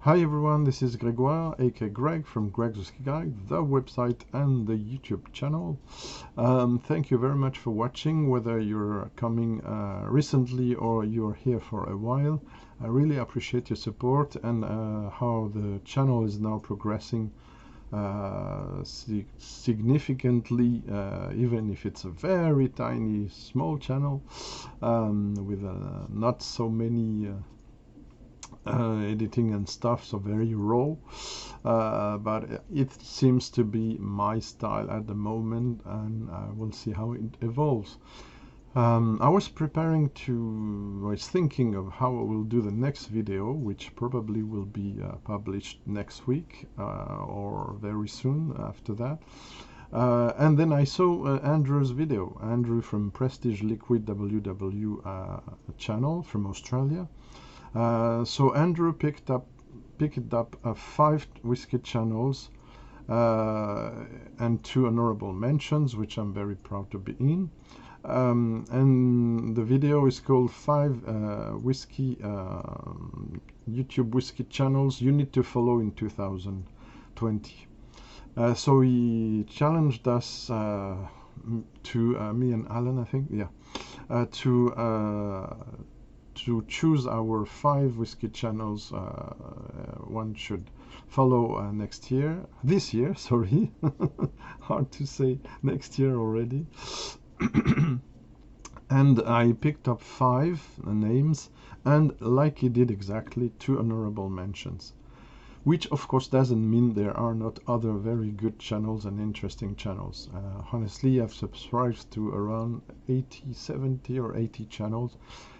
Hi everyone, this is Grégoire, aka Greg from Greg's Whiskey Guide, the website and the YouTube channel. Thank you very much for watching, whether you're coming recently or you're here for a while. I really appreciate your support and how the channel is now progressing significantly, even if it's a very tiny, small channel with not so many editing and stuff, so very raw, but it seems to be my style at the moment, and we'll see how it evolves. I was thinking of how I will do the next video, which probably will be published next week or very soon after that. And then I saw Andrew's video, Andrew from Prestige Liquid WW channel from Australia. So Andrew picked up 5 whiskey channels and 2 honorable mentions, which I'm very proud to be in. And the video is called 5 YouTube whiskey channels you need to follow in 2020. So he challenged us to me and Alan, I think, yeah, to choose our 5 whiskey channels one should follow this year, sorry, hard to say, next year already. And I picked up 5 names, and like he did exactly, 2 honorable mentions, which of course doesn't mean there are not other very good channels and interesting channels. Honestly, I've subscribed to around 70 or 80 channels,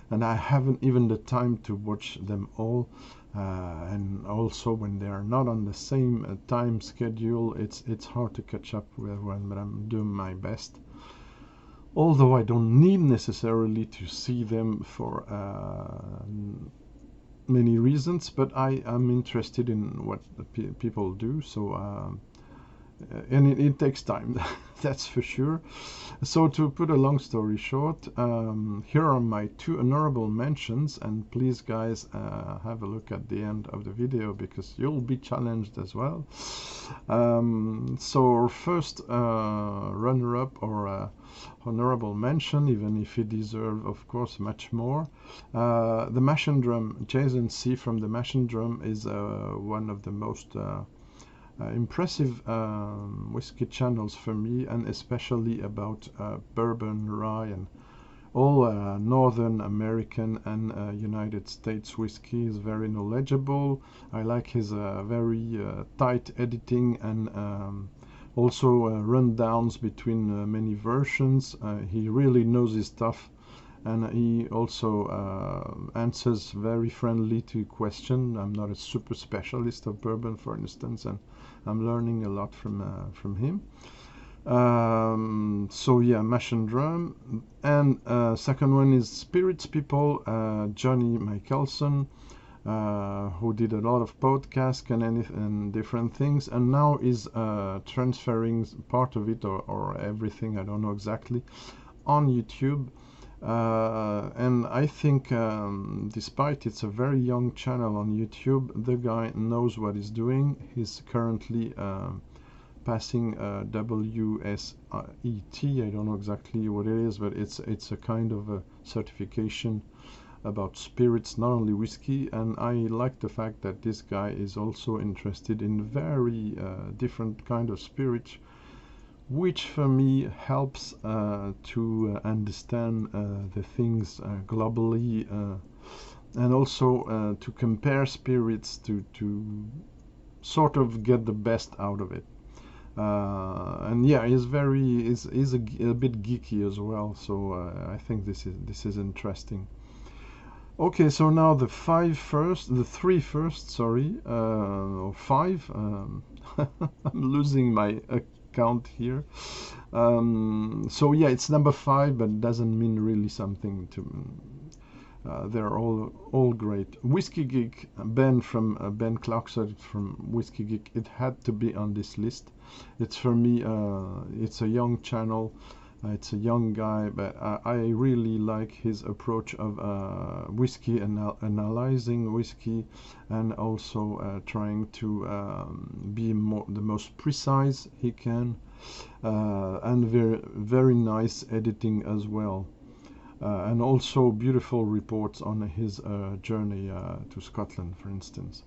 and I haven't even the time to watch them all, and also when they are not on the same time schedule, it's hard to catch up with everyone, but I'm doing my best, although I don't need necessarily to see them for many reasons, but I am interested in what the people do, so and it takes time, that's for sure. So to put a long story short, here are my 2 honorable mentions, and please guys have a look at the end of the video because you'll be challenged as well. So our first runner-up or honorable mention, even if he deserves of course much more, the Machinedrum, Jason C from the Machinedrum is one of the most impressive whiskey channels for me, and especially about bourbon, rye, and all Northern American and United States whiskey. Is very knowledgeable. I like his very tight editing and also rundowns between many versions. He really knows his stuff, and he also answers very friendly to questions. I'm not a super specialist of bourbon, for instance, and I'm learning a lot from him. So yeah, Machinedrum. And second one is Spirits People, Johnny Michelson, who did a lot of podcasts and different things, and now is transferring part of it or everything, I don't know exactly, on YouTube. And I think despite it's a very young channel on YouTube, the guy knows what he's doing. He's currently passing WSET. I don't know exactly what it is, but it's a kind of a certification about spirits, not only whiskey. And I like the fact that this guy is also interested in very different kind of spirits, which for me helps to understand the things globally, and also to compare spirits to sort of get the best out of it. And yeah, he's a bit geeky as well, so I think this is interesting. Okay, so now the 3 first, sorry, or 5. I'm losing my count here. So yeah, it's number 5, but doesn't mean really something to they're all great. Whiskey Geek, Ben Clarkson from Whiskey Geek, it had to be on this list. It's for me, it's a young channel, It's a young guy, but I really like his approach of whiskey and analyzing whiskey, and also trying to be the most precise he can, and very nice editing as well, and also beautiful reports on his journey to Scotland, for instance.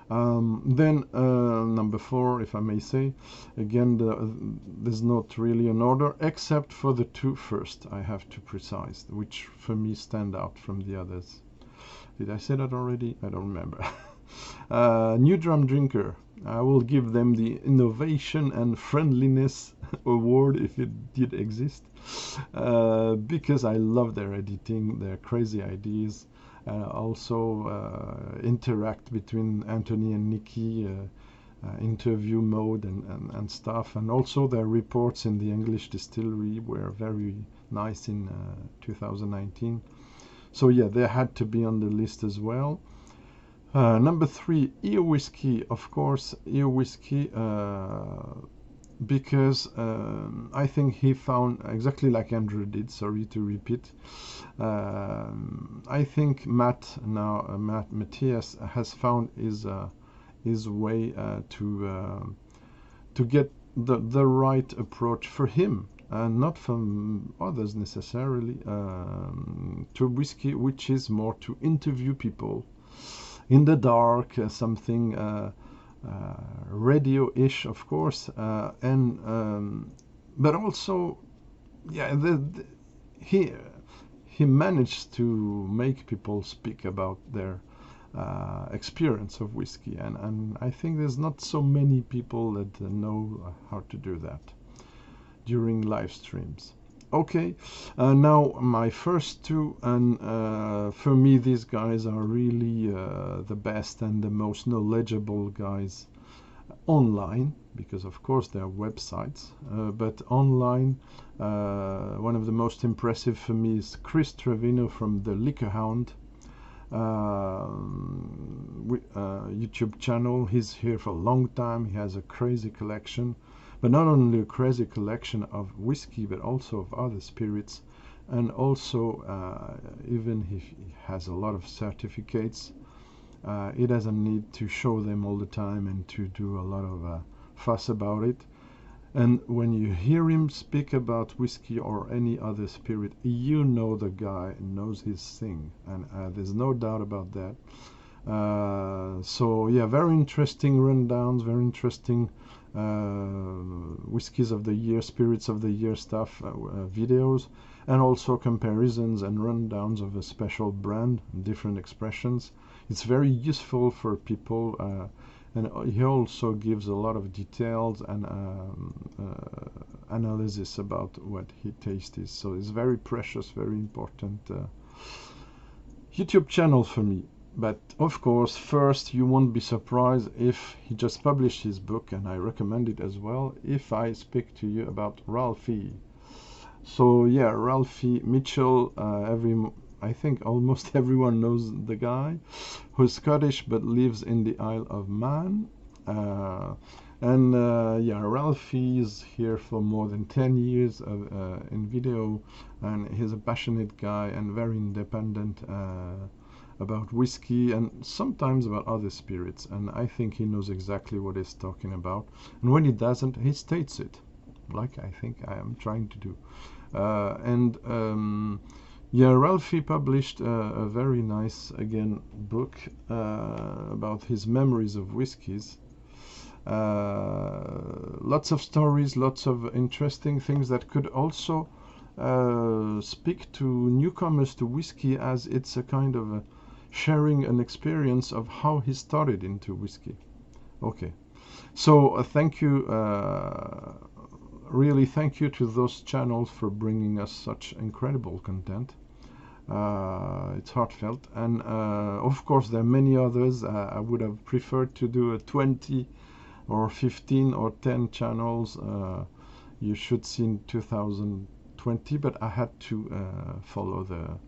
Then number 4, if I may say, again, there's not really an order except for the 2 first. I have to precise, which for me stand out from the others. Did I say that already? I don't remember. New Drum Drinker. I will give them the Innovation and Friendliness Award, if it did exist, because I love their editing, their crazy ideas. Also interact between Anthony and Nikki, interview mode and stuff, and also their reports in the English distillery were very nice in 2019. So yeah, they had to be on the list as well. Number 3, Ear Whiskey, of course, Ear Whiskey, because I think he found, exactly like Andrew did, sorry to repeat, I think Matthias has found his way to get the right approach for him, and not from others necessarily, to whiskey, which is more to interview people in the dark, something radio-ish, of course, but also, yeah, he managed to make people speak about their experience of whiskey, and I think there's not so many people that know how to do that during live streams. Okay, now my first 2, and for me these guys are really the best and the most knowledgeable guys online, because of course there are websites, but online one of the most impressive for me is Chris Trevino from the Liquor Hound YouTube channel. He's here for a long time. He has a crazy collection, but not only a crazy collection of whiskey, but also of other spirits, and also even if he has a lot of certificates, he doesn't need to show them all the time and to do a lot of fuss about it. And when you hear him speak about whiskey or any other spirit, you know the guy knows his thing, and there's no doubt about that. So yeah, very interesting rundowns, very interesting whiskeys of the year, spirits of the year stuff, videos, and also comparisons and rundowns of a special brand, different expressions. It's very useful for people, and he also gives a lot of details and analysis about what he tastes. So it's very precious, very important YouTube channel for me. But of course, first, you won't be surprised if he just published his book, and I recommend it as well, if I speak to you about Ralphie. So yeah, Ralphie Mitchell, I think almost everyone knows the guy, who's Scottish but lives in the Isle of Man. Yeah, Ralphie is here for more than 10 years in video, and he's a passionate guy and very independent about whiskey and sometimes about other spirits, and I think he knows exactly what he's talking about, and when he doesn't, he states it, like I think I am trying to do. Yeah, Ralphie published a very nice, again, book about his memories of whiskies. Lots of stories, lots of interesting things that could also speak to newcomers to whiskey, as it's a kind of sharing an experience of how he started into whiskey. Okay, so thank you, really thank you to those channels for bringing us such incredible content. It's heartfelt, and of course there are many others. I would have preferred to do a 20 or 15 or 10 channels you should see in 2020, but I had to follow the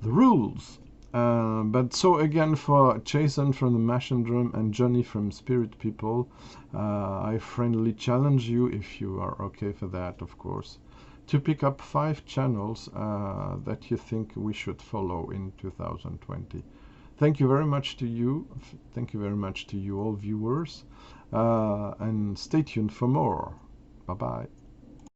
rules. But so again, for Jason from the Machinedrum and Johnny from Spirit People, I friendly challenge you, if you are okay for that, of course, to pick up 5 channels that you think we should follow in 2020. Thank you very much to you. Thank you very much to you all viewers. And stay tuned for more. Bye-bye.